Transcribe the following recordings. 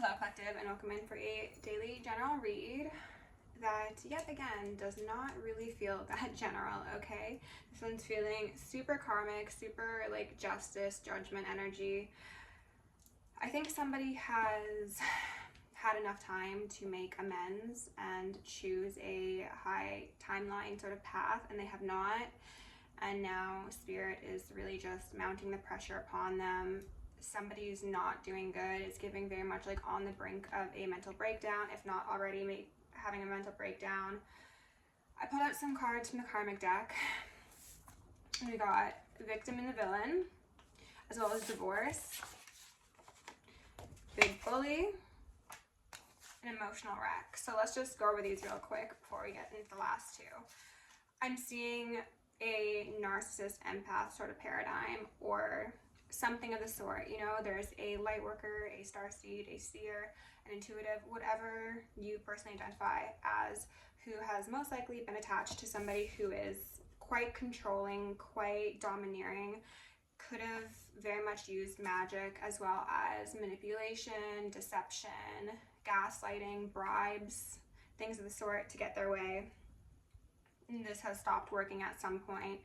Hello Collective, and welcome in for a daily general read that yet again does not really feel that general, okay? This one's feeling super karmic, super like justice, judgment energy. I think somebody has had enough time to make amends and choose a high timeline sort of path, and they have not. And now Spirit is really just mounting the pressure upon them. Somebody's not doing good. It's giving very much like on the brink of a mental breakdown, if not already having a mental breakdown. I pulled out some cards from the karmic deck. We got victim and the villain, as well as divorce, big bully, and emotional wreck. So let's just go over these real quick before we get into the last two. I'm seeing a narcissist empath sort of paradigm, or something of the sort. You know, there's a light worker, a starseed, a seer, an intuitive, whatever you personally identify as, who has most likely been attached to somebody who is quite controlling, quite domineering, could have very much used magic as well as manipulation, deception, gaslighting, bribes, things of the sort to get their way. And this has stopped working at some point.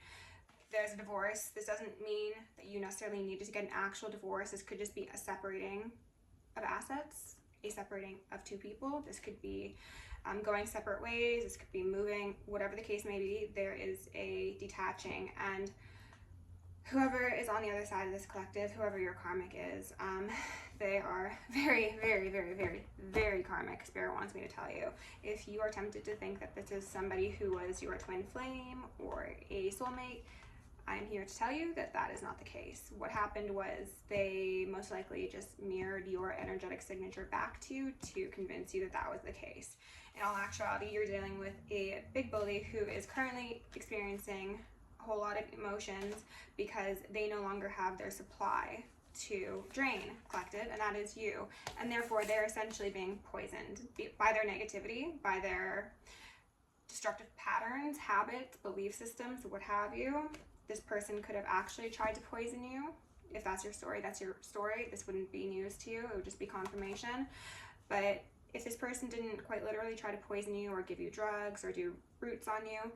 There's a divorce. This doesn't mean that you necessarily need to get an actual divorce. This could just be a separating of assets, a separating of two people. This could be going separate ways. This could be moving, whatever the case may be. There is a detaching, and whoever is on the other side of this collective, whoever your karmic is, they are very, very, very, very, very karmic. Spirit wants me to tell you. If you are tempted to think that this is somebody who was your twin flame or a soulmate, I'm here to tell you that that is not the case. What happened was they most likely just mirrored your energetic signature back to you to convince you that that was the case. In all actuality, you're dealing with a big bully who is currently experiencing a whole lot of emotions because they no longer have their supply to drain, collective, and that is you. And therefore, they're essentially being poisoned by their negativity, by their destructive patterns, habits, belief systems, what have you. This person could have actually tried to poison you. If that's your story, that's your story. This wouldn't be news to you. It would just be confirmation. But if this person didn't quite literally try to poison you or give you drugs or do roots on you,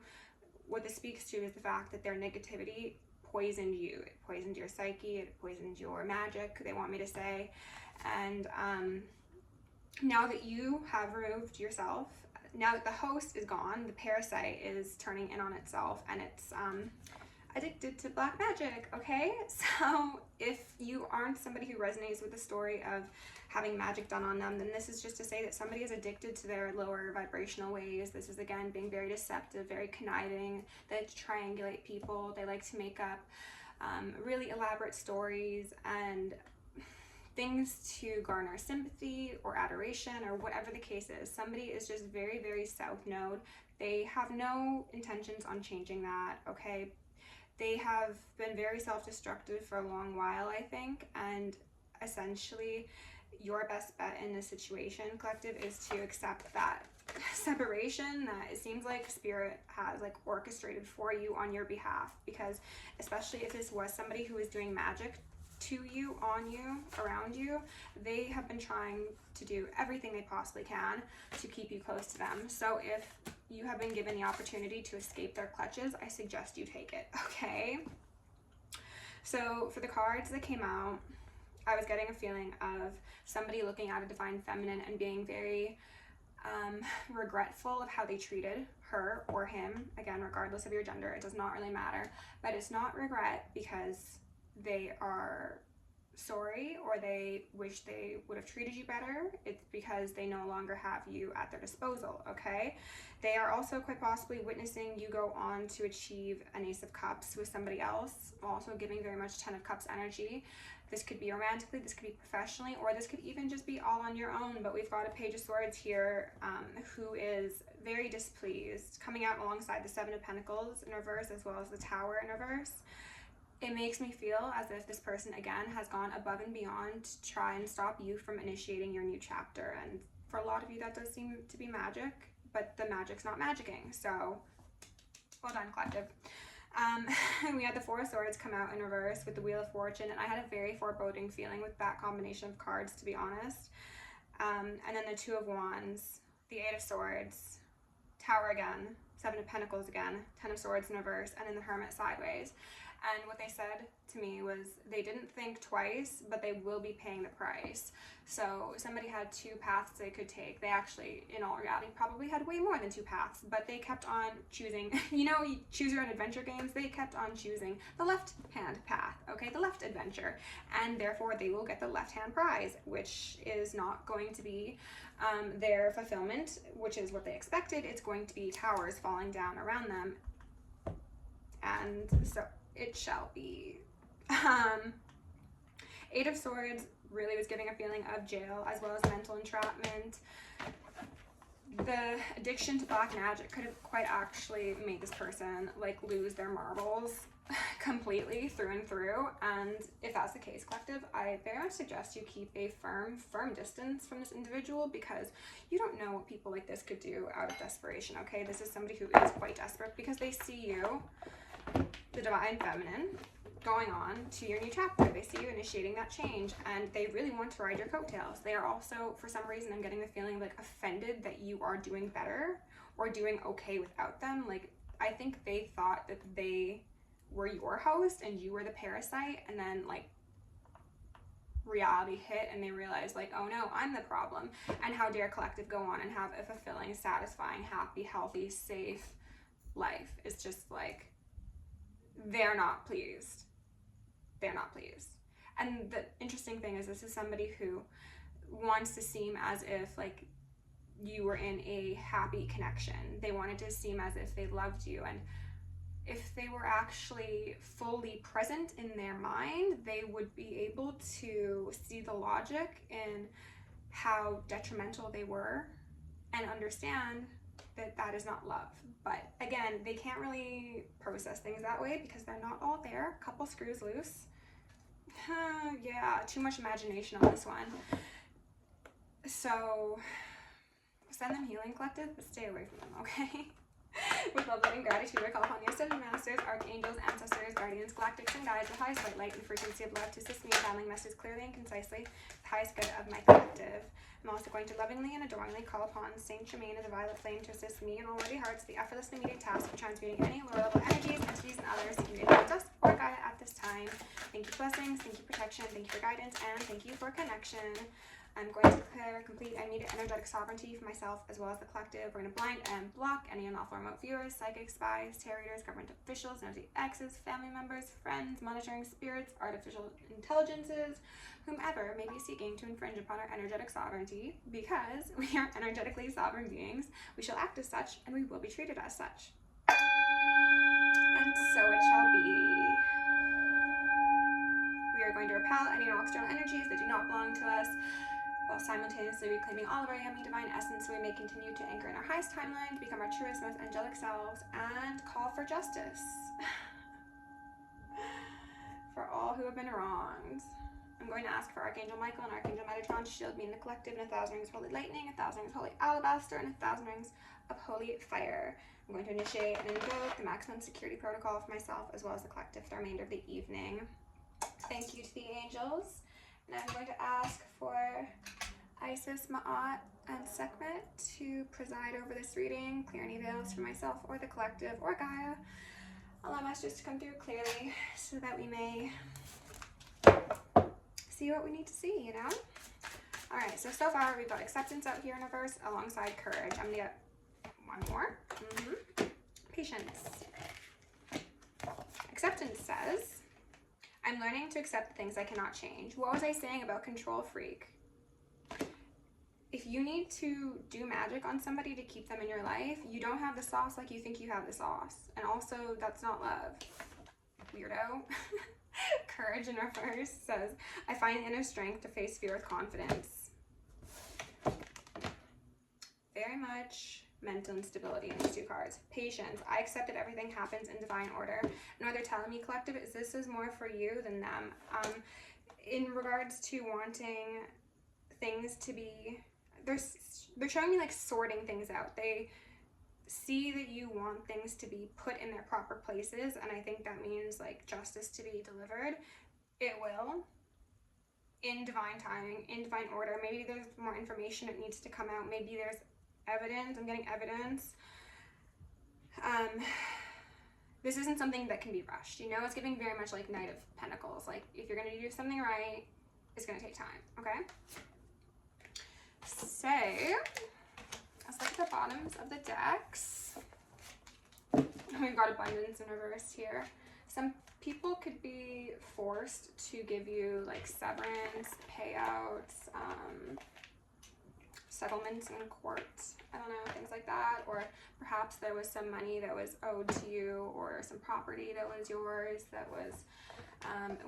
what this speaks to is the fact that their negativity poisoned you. It poisoned your psyche. It poisoned your magic, they want me to say. And now that you have removed yourself, now that the host is gone, the parasite is turning in on itself, and it's addicted to black magic, okay? So if you aren't somebody who resonates with the story of having magic done on them, then this is just to say that somebody is addicted to their lower vibrational ways. This is, again, being very deceptive, very conniving. They like to triangulate people. They like to make up really elaborate stories and things to garner sympathy or adoration or whatever the case is. Somebody is just very, very south node. They have no intentions on changing that, okay? They have been very self-destructive for a long while, I think, and essentially your best bet in this situation, collective, is to accept that separation that it seems like Spirit has like orchestrated for you on your behalf, because especially if this was somebody who is doing magic to you, on you, around you, they have been trying to do everything they possibly can to keep you close to them. So if you have been given the opportunity to escape their clutches, I suggest you take it, okay? So for the cards that came out, I was getting a feeling of somebody looking at a divine feminine and being very regretful of how they treated her or him. Again, regardless of your gender, it does not really matter. But it's not regret because they are sorry or they wish they would have treated you better. It's because they no longer have you at their disposal, okay? They are also quite possibly witnessing you go on to achieve an Ace of Cups with somebody else, also giving very much 10 of Cups energy. This could be romantically, this could be professionally, or this could even just be all on your own. But we've got a Page of Swords here who is very displeased, coming out alongside the Seven of Pentacles in reverse as well as the Tower in reverse. It makes me feel as if this person, again, has gone above and beyond to try and stop you from initiating your new chapter. And for a lot of you, that does seem to be magic, but the magic's not magicking. So, well done, collective. We had the Four of Swords come out in reverse with the Wheel of Fortune, and I had a very foreboding feeling with that combination of cards, to be honest. And then the Two of Wands, the Eight of Swords, Tower again, Seven of Pentacles again, Ten of Swords in reverse, and then the Hermit sideways. And what they said to me was they didn't think twice, but they will be paying the price. So somebody had two paths they could take. They actually, in all reality, probably had way more than two paths, but they kept on choosing, you know, you choose your own adventure games, they kept on choosing the left-hand path, okay, the left adventure, and therefore they will get the left-hand prize, which is not going to be their fulfillment, which is what they expected. It's going to be towers falling down around them, and so it shall be. Eight of Swords really was giving a feeling of jail as well as mental entrapment. The addiction to black magic could have quite actually made this person like lose their marbles completely through and through. And if that's the case, collective, I very much suggest you keep a firm distance from this individual, because you don't know what people like this could do out of desperation, okay? This is somebody who is quite desperate because they see you, the divine feminine, going on to your new chapter. They see you initiating that change, and they really want to ride your coattails. They are also, for some reason, I'm getting the feeling like offended that you are doing better or doing okay without them. Like, I think they thought that they were your host and you were the parasite, and then like reality hit and they realized like, oh no, I'm the problem. And how dare collective go on and have a fulfilling, satisfying, happy, healthy, safe life. It's just like, they're not pleased. They're not pleased. And the interesting thing is, this is somebody who wants to seem as if like you were in a happy connection. They wanted to seem as if they loved you, and if they were actually fully present in their mind, they would be able to see the logic in how detrimental they were and understand that that is not love. But again, they can't really process things that way because they're not all there. A couple screws loose. Yeah, too much imagination on this one. So send them healing, collective, but stay away from them, okay? With love, light, and gratitude, I call upon the ascended masters, archangels, ancestors, guardians, galactics, and guides, the highest light and frequency of love to assist me in channeling messages clearly and concisely, the highest good of my collective. I'm also going to lovingly and adoringly call upon Saint Germain of the Violet Flame to assist me and all worthy hearts the effortless and immediate task of transmuting any lower level energies, entities, and others seeking to us or Gaia at this time. Thank you for blessings, thank you for protection, thank you for guidance, and thank you for connection. I'm going to declare complete and immediate energetic sovereignty for myself as well as the collective. We're going to blind and block any unlawful remote viewers, psychics, spies, tarot readers, government officials, nosy exes, family members, friends, monitoring spirits, artificial intelligences, whomever may be seeking to infringe upon our energetic sovereignty. Because we are energetically sovereign beings, we shall act as such and we will be treated as such. And so it shall be. We are going to repel any and all external energies that do not belong to us, while simultaneously reclaiming all of our yummy divine essence, so we may continue to anchor in our highest timeline, to become our truest, most angelic selves, and call for justice for all who have been wronged. I'm going to ask for Archangel Michael and Archangel Metatron to shield me in the collective in 1,000 rings of holy lightning, 1,000 rings of holy alabaster, and 1,000 rings of holy fire. I'm going to initiate and invoke the maximum security protocol for myself as well as the collective for the remainder of the evening. Thank you to the angels. And I'm going to ask for Isis, Ma'at, and Sekhmet to preside over this reading, clear any veils for myself or the collective or Gaia. Allow messages to come through clearly so that we may see what we need to see, you know? Alright, so far we've got acceptance out here in reverse alongside courage. I'm going to get one more. Patience. Acceptance says, I'm learning to accept the things I cannot change. What was I saying about control freak? If you need to do magic on somebody to keep them in your life, you don't have the sauce like you think you have the sauce. And also, that's not love. Weirdo. Courage in reverse says, I find inner strength to face fear with confidence. Very much mental instability in these two cards. Patience. I accept that everything happens in divine order. And what they're telling me, collective, is this is more for you than them. In regards to wanting things to be, they're showing me like sorting things out. They see that you want things to be put in their proper places, and I think that means like justice to be delivered. It will. in divine timing, in divine order. Maybe there's more information that needs to come out. Maybe there's evidence. I'm getting evidence. This isn't something that can be rushed. You know, it's giving very much like Knight of Pentacles. Like, if you're going to do something right, it's going to take time, okay? So, let's look at the bottoms of the decks. We've got abundance in reverse here. Some people could be forced to give you like severance, payouts, settlements in court, I don't know, things like that. Or perhaps there was some money that was owed to you, or some property that was yours that was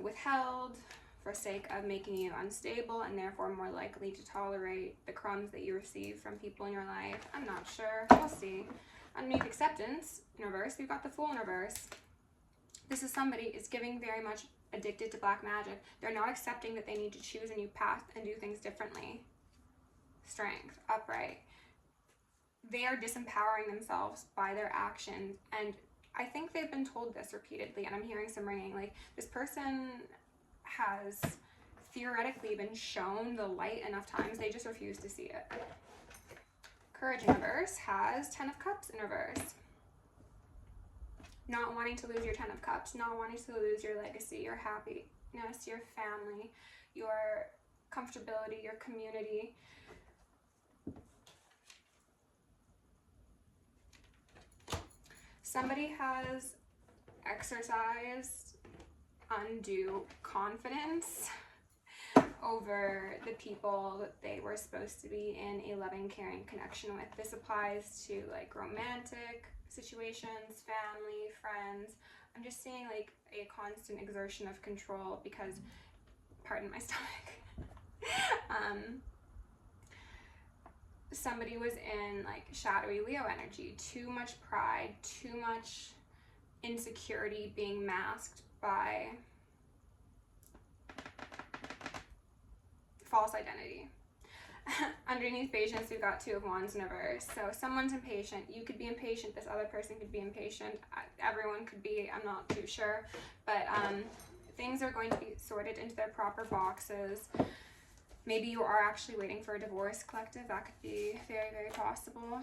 withheld for sake of making you unstable and therefore more likely to tolerate the crumbs that you receive from people in your life. I'm not sure. We'll see. Underneath acceptance in reverse, we've got the Fool in reverse. This is somebody is giving very much addicted to black magic. They're not accepting that they need to choose a new path and do things differently. Strength, upright. They are disempowering themselves by their actions, and I think they've been told this repeatedly, and I'm hearing some ringing. Like, this person has theoretically been shown the light enough times, they just refuse to see it. Courage in reverse has 10 of Cups in reverse. Not wanting to lose your 10 of Cups, not wanting to lose your legacy, your happiness, your family, your comfortability, your community. Somebody has exercised undue confidence over the people that they were supposed to be in a loving, caring connection with. This applies to like romantic situations, family, friends. I'm just seeing like a constant exertion of control because, pardon my stomach, somebody was in like shadowy Leo energy, too much pride, too much insecurity being masked by false identity. Underneath patience, we've got 2 of Wands in reverse. So someone's impatient. You could be impatient. This other person could be impatient. Everyone could be. I'm not too sure. But things are going to be sorted into their proper boxes. Maybe you are actually waiting for a divorce, collective. That could be very, very possible.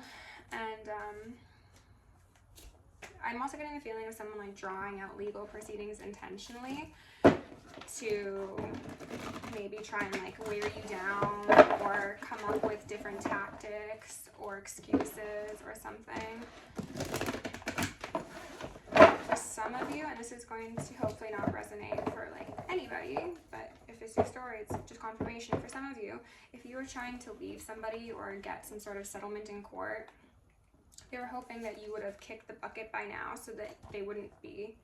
And I'm also getting the feeling of someone like drawing out legal proceedings intentionally to maybe try and like wear you down or come up with different tactics or excuses or something. For some of you, and this is going to hopefully not resonate for like anybody, but if it's your story, it's just confirmation. For some of you, if you were trying to leave somebody or get some sort of settlement in court, they were hoping that you would have kicked the bucket by now so that they wouldn't be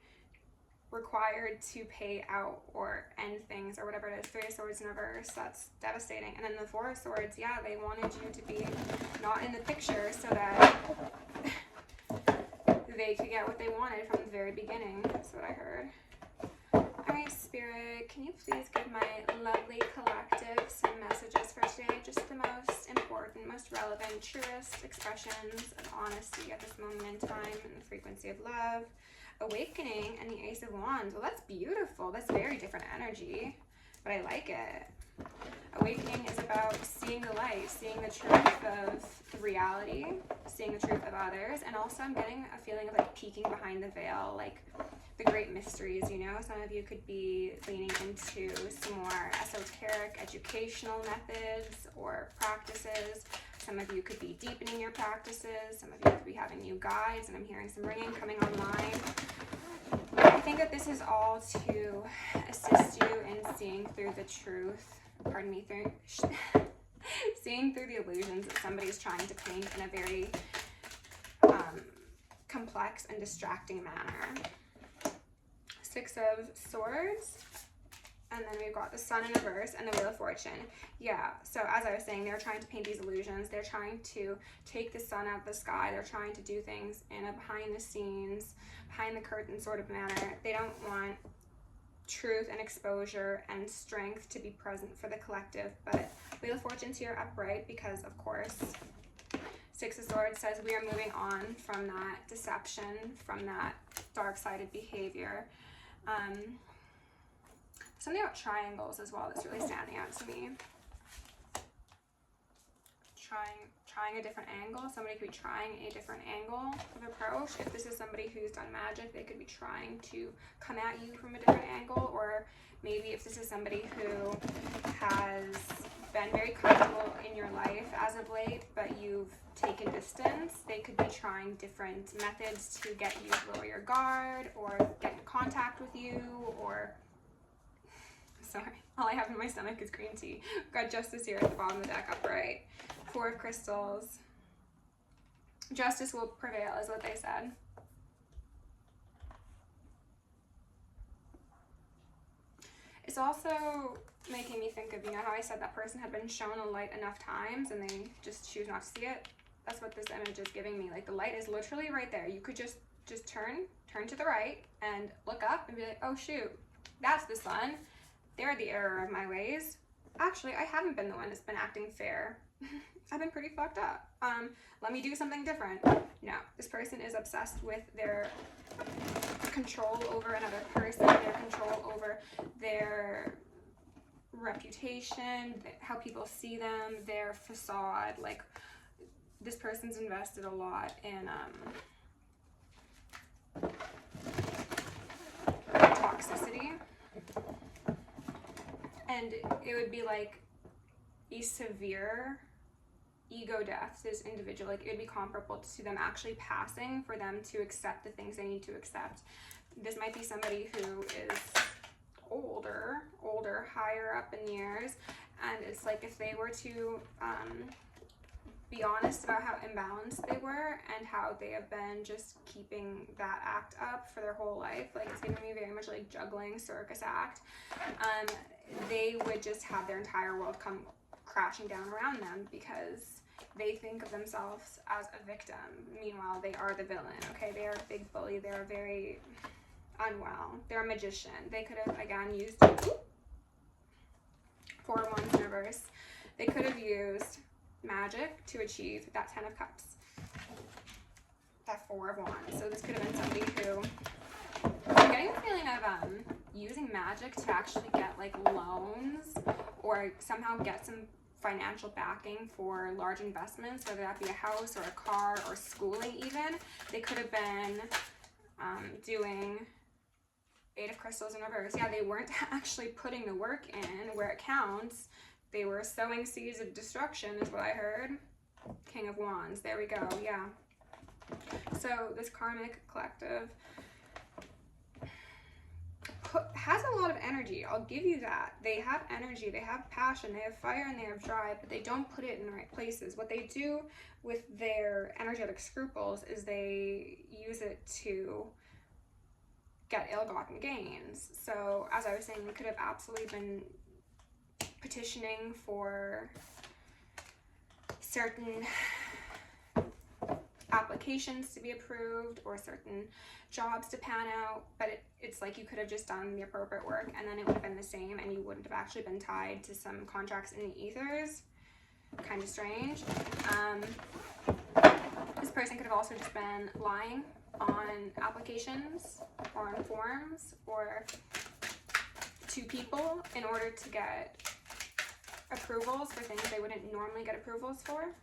required to pay out or end things or whatever it is. 3 of Swords in reverse, that's devastating. And then the 4 of Swords, yeah, they wanted you to be not in the picture so that they could get what they wanted from the very beginning. That's what I heard. Alright, Spirit, can you please give my lovely collective some messages for today? Just the most important, most relevant, truest expressions of honesty at this moment in time and the frequency of love. Awakening and the Ace of Wands. Well, that's beautiful. That's very different energy, but I like it. Awakening is about seeing the light, seeing the truth of reality, seeing the truth of others, and also I'm getting a feeling of like peeking behind the veil, like the great mysteries, you know? Some of you could be leaning into some more esoteric educational methods or practices. Some of you could be deepening your practices. Some of you could be having new guides, and I'm hearing some ringing coming online. I think that this is all to assist you in seeing through the truth, pardon me, seeing through the illusions that somebody's trying to paint in a very complex and distracting manner. 6 of Swords. And then we've got the Sun in reverse and the Wheel of Fortune. Yeah, so as I was saying, they're trying to paint these illusions. They're trying to take the sun out of the sky. They're trying to do things in a behind the scenes, behind the curtain sort of manner. They don't want truth and exposure and strength to be present for the collective. But Wheel of Fortune's here upright because, of course, 6 of Swords says we are moving on from that deception, from that dark-sided behavior. Something about triangles as well that's really standing out to me. Trying a different angle. Somebody could be trying a different angle of approach. If this is somebody who's done magic, they could be trying to come at you from a different angle. Or maybe if this is somebody who has been very comfortable in your life as of late, but you've taken distance, they could be trying different methods to get you to lower your guard or get in contact with you. Or sorry, all I have in my stomach is green tea. We've got Justice here at the bottom of the deck, upright. 4 of Crystals. Justice will prevail is what they said. It's also making me think of, you know how I said that person had been shown a light enough times and they just choose not to see it? That's what this image is giving me. Like, the light is literally right there. You could just turn to the right and look up and be like, oh shoot, that's the sun. They're the error of my ways. Actually, I haven't been the one that's been acting fair. I've been pretty fucked up. Let me do something different. No, this person is obsessed with their control over another person, their control over their reputation, how people see them, their facade. Like, this person's invested a lot in toxicity. And it would be like a severe ego death to this individual. Like, it would be comparable to them actually passing for them to accept the things they need to accept. This might be somebody who is older, higher up in years, and it's like if they were to be honest about how imbalanced they were and how they have been just keeping that act up for their whole life. Like, it's giving me very much like juggling circus act. They would just have their entire world come crashing down around them because they think of themselves as a victim. Meanwhile, they are the villain, okay? They are a big bully. They're very unwell. They're a magician. They could have, again, used 4 of Wands in reverse. They could have used magic to achieve that 10 of Cups, that 4 of Wands. So this could have been somebody who, I'm getting the feeling of using magic to actually get like loans or somehow get some financial backing for large investments, whether that be a house or a car or schooling even. They could have been doing 8 of Crystals in reverse. Yeah, they weren't actually putting the work in where it counts. They were sowing seeds of destruction is what I heard. King of Wands. There we go. Yeah. So this karmic collective has a lot of energy. I'll give you that. They have energy. They have passion. They have fire and they have drive, but they don't put it in the right places. What they do with their energetic scruples is they use it to get ill-gotten gains. So as I was saying, they could have absolutely been petitioning for certain applications to be approved or certain jobs to pan out, but it's like you could have just done the appropriate work and then it would have been the same and you wouldn't have actually been tied to some contracts in the ethers. Kind of strange. This person could have also just been lying on applications or on forms or to people in order to get approvals for things they wouldn't normally get approvals for.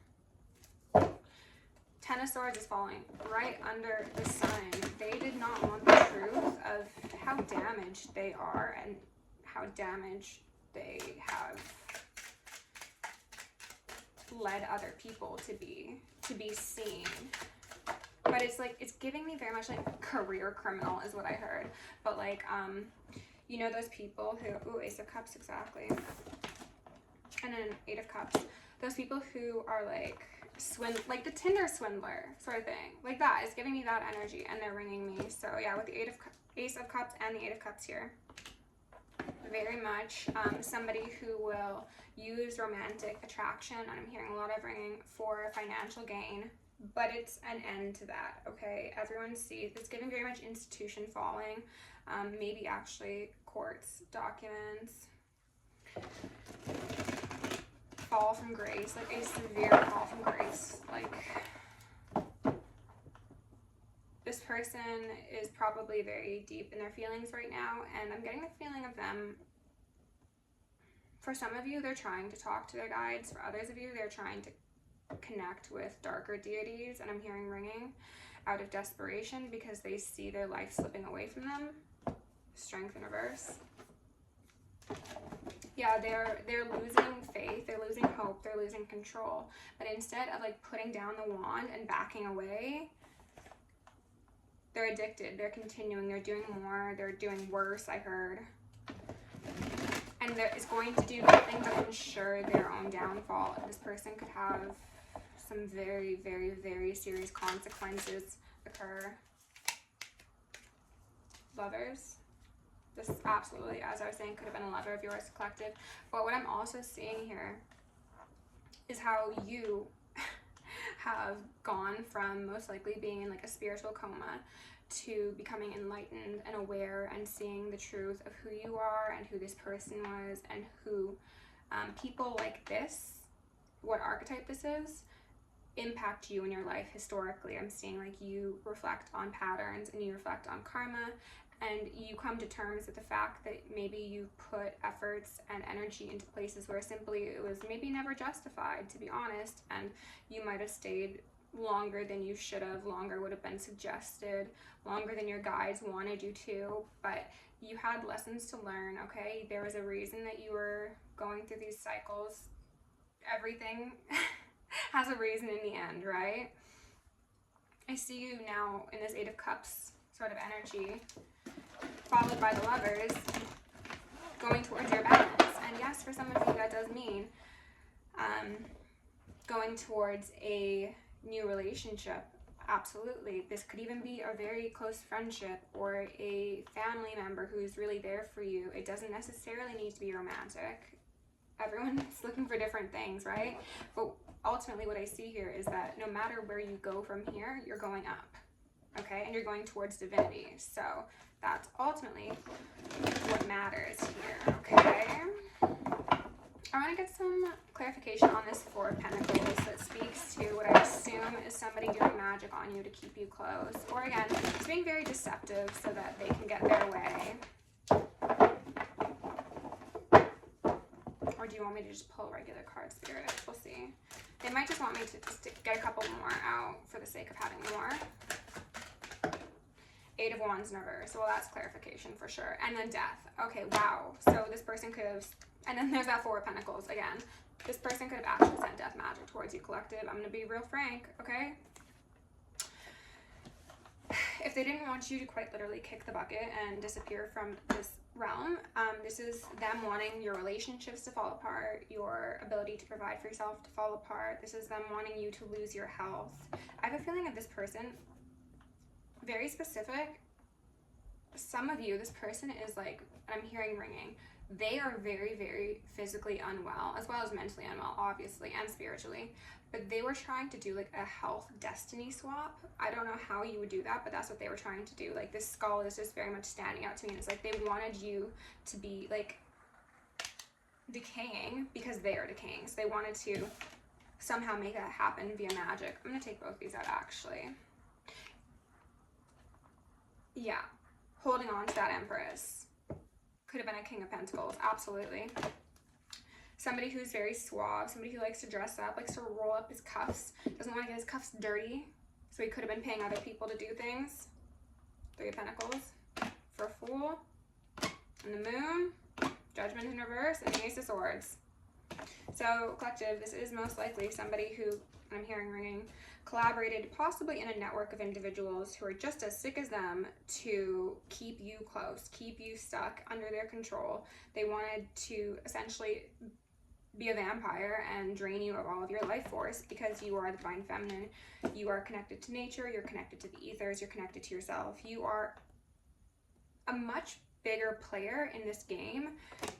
10 of Swords is falling right under the sun. They did not want the truth of how damaged they are and how damaged they have led other people to be seen. But it's like, it's giving me very much like career criminal is what I heard. But like, you know those people who, ooh, Ace of Cups, exactly. And then 8 of Cups. Those people who are like, like the Tinder swindler sort of thing, like that is giving me that energy and they're ringing me. So yeah, with the Ace of Cups and the 8 of Cups here, very much somebody who will use romantic attraction, and I'm hearing a lot of ringing for financial gain, but it's an end to that. Okay, everyone sees it's giving very much institution falling, maybe actually courts, documents, fall from grace, like a severe fall from grace. Like, this person is probably very deep in their feelings right now, and I'm getting the feeling of them For some of you, they're trying to talk to their guides. For others of you, they're trying to connect with darker deities, and I'm hearing ringing out of desperation because they see their life slipping away from them. Strength in reverse. Yeah, they're losing faith, they're losing hope, they're losing control. But instead of like putting down the wand and backing away, they're addicted, they're continuing, they're doing more, they're doing worse, I heard. And it's going to do nothing but ensure their own downfall. This person could have some very, very, very serious consequences occur. Lovers. This absolutely, as I was saying, could have been a lover of yours, collective. But what I'm also seeing here is how you have gone from most likely being in like a spiritual coma to becoming enlightened and aware and seeing the truth of who you are and who this person was and who people like this, what archetype this is, impact you in your life historically. I'm seeing like you reflect on patterns and you reflect on karma, and you come to terms with the fact that maybe you put efforts and energy into places where simply it was maybe never justified, to be honest, and you might have stayed longer than you should have, longer would have been suggested, longer than your guides wanted you to, but you had lessons to learn, okay? There was a reason that you were going through these cycles. Everything has a reason in the end, right? I see you now in this Eight of Cups sort of energy, followed by the Lovers, going towards your balance. And yes, for some of you that does mean going towards a new relationship. Absolutely. This could even be a very close friendship or a family member who's really there for you. It doesn't necessarily need to be romantic. Everyone's looking for different things, right? But ultimately what I see here is that no matter where you go from here, you're going up, okay? And you're going towards divinity. So that's ultimately what matters here, okay? I want to get some clarification on this Four of Pentacles that speaks to what I assume is somebody doing magic on you to keep you close. Or again, it's being very deceptive so that they can get their way. Or do you want me to just pull regular card spirit? We'll see. They might just want me to just get a couple more out for the sake of having more. Eight of Wands in reverse. Well, that's clarification for sure. And then Death. Okay, wow. So this person could have... And then there's that Four of Pentacles again. This person could have actually sent death magic towards you, collective. I'm going to be real frank, okay? If they didn't want you to quite literally kick the bucket and disappear from this realm, this is them wanting your relationships to fall apart, your ability to provide for yourself to fall apart. This is them wanting you to lose your health. I have a feeling of this person, very specific. Some of you, this person is like, I'm hearing ringing. They are very, very physically unwell, as well as mentally unwell, obviously, and spiritually. But they were trying to do like a health destiny swap. I don't know how you would do that, but that's what they were trying to do. Like this skull is just very much standing out to me. And it's like they wanted you to be like decaying because they are decaying. So they wanted to somehow make that happen via magic. I'm going to take both these out actually. Yeah, holding on to that Empress. Could have been a King of Pentacles, absolutely. Somebody who's very suave, somebody who likes to dress up, likes to roll up his cuffs, doesn't want to get his cuffs dirty, so he could have been paying other people to do things. Three of Pentacles for a Fool, and the Moon, Judgment in reverse, and the Ace of Swords. So, collective, this is most likely somebody who, I'm hearing ringing, collaborated possibly in a network of individuals who are just as sick as them to keep you close, keep you stuck under their control. They wanted to essentially be a vampire and drain you of all of your life force because you are the divine feminine. You are connected to nature, you're connected to the ethers, you're connected to yourself. You are a much bigger player in this game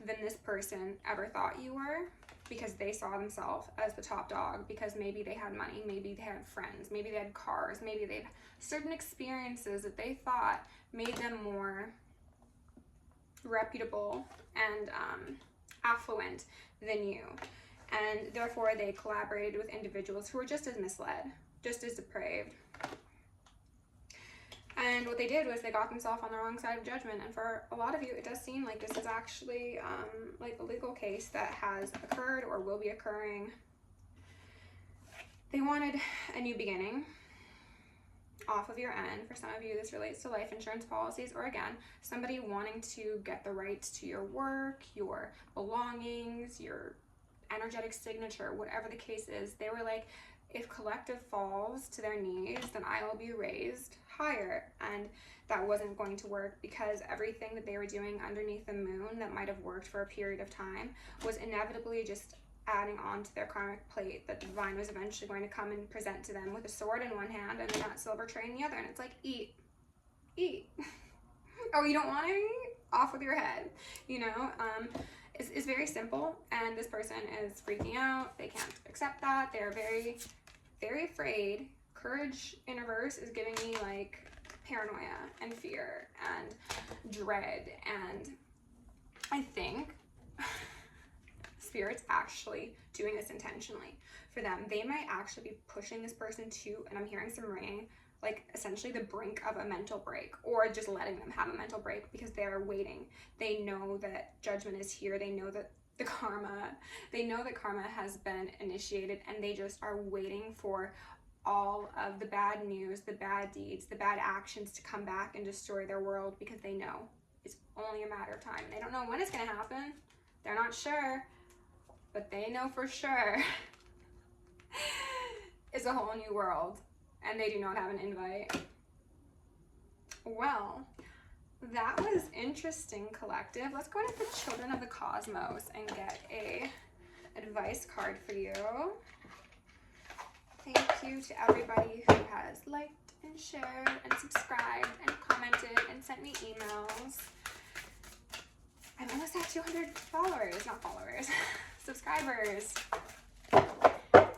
than this person ever thought you were, because they saw themselves as the top dog, because maybe they had money, maybe they had friends, maybe they had cars, maybe they had certain experiences that they thought made them more reputable and affluent than you. And therefore they collaborated with individuals who were just as misled, just as depraved. And what they did was they got themselves on the wrong side of judgment. And for a lot of you, it does seem like this is actually like a legal case that has occurred or will be occurring. They wanted a new beginning off of your end. For some of you, this relates to life insurance policies, or again, somebody wanting to get the rights to your work, your belongings, your energetic signature, whatever the case is. They were like, if collective falls to their knees, then I will be raised higher. And that wasn't going to work, because everything that they were doing underneath the moon that might have worked for a period of time was inevitably just adding on to their karmic plate that the divine was eventually going to come and present to them with a sword in one hand and a nut silver tray in the other. And it's like, eat. Oh, you don't want any? Off with your head. You know, it's very simple, and this person is freaking out. They can't accept that. They're very, very afraid. Courage in reverse is giving me like paranoia and fear and dread, and I think Spirit's actually doing this intentionally for them. They might actually be pushing this person to, and I'm hearing some ringing, like essentially the brink of a mental break, or just letting them have a mental break because they're waiting. They know that judgment is here. They know that they know that karma has been initiated, and they just are waiting for all of the bad news, the bad deeds, the bad actions to come back and destroy their world, because they know it's only a matter of time. They don't know when it's going to happen. They're not sure, but they know for sure it's a whole new world, and they do not have an invite. Well, that was interesting, collective. Let's go into the Children of the Cosmos and get a advice card for you. Thank you to everybody who has liked and shared and subscribed and commented and sent me emails. I'm almost at 200 followers, not followers, subscribers.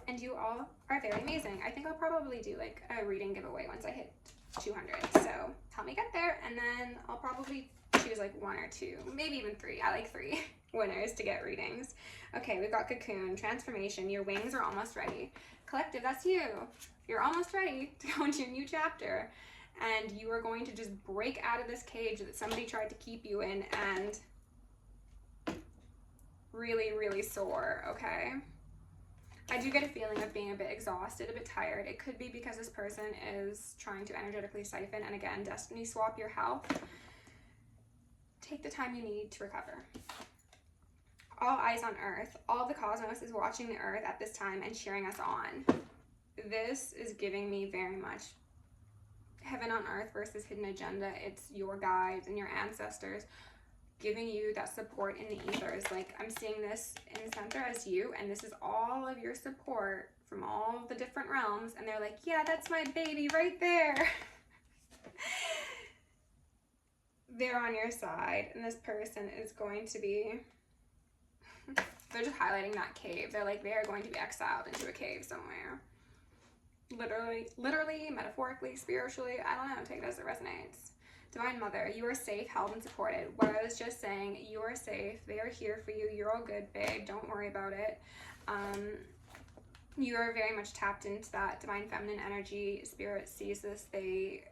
And you all are very amazing. I think I'll probably do like a reading giveaway once I hit 200. So help me get there, and then I'll probably choose like 1 or 2, maybe even 3. I like 3 winners to get readings. Okay, we've got Cocoon, Transformation. Your wings are almost ready. Collective, that's you. You're almost ready to go into your new chapter, and you are going to just break out of this cage that somebody tried to keep you in and really, really soar, okay? I do get a feeling of being a bit exhausted, a bit tired. It could be because this person is trying to energetically siphon, and again, destiny swap your health. Take the time you need to recover. All eyes on Earth. All the cosmos is watching the Earth at this time and cheering us on. This is giving me very much heaven on earth versus hidden agenda. It's your guides and your ancestors giving you that support in the ethers. Like, I'm seeing this in the center as you, and this is all of your support from all the different realms, and they're like, yeah, that's my baby right there. They're on your side, and this person is going to be, they're just highlighting that cave. They're like, they are going to be exiled into a cave somewhere. Literally, metaphorically, spiritually, I don't know, take it as it resonates. Divine Mother, you are safe, held, and supported. What I was just saying, you are safe. They are here for you. You're all good, babe. Don't worry about it. You are very much tapped into that divine feminine energy. Spirit sees this. They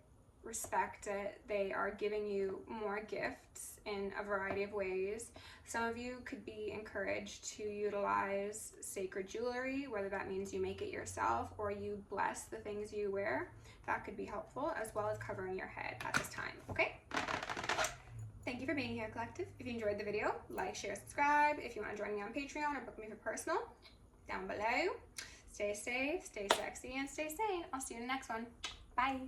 respect it. They are giving you more gifts in a variety of ways. Some of you could be encouraged to utilize sacred jewelry, whether that means you make it yourself or you bless the things you wear. That could be helpful, as well as covering your head at this time, okay? Thank you for being here, collective. If you enjoyed the video, like, share, subscribe. If you want to join me on Patreon or book me for personal, down below. Stay safe, stay sexy, and stay sane. I'll see you in the next one. Bye.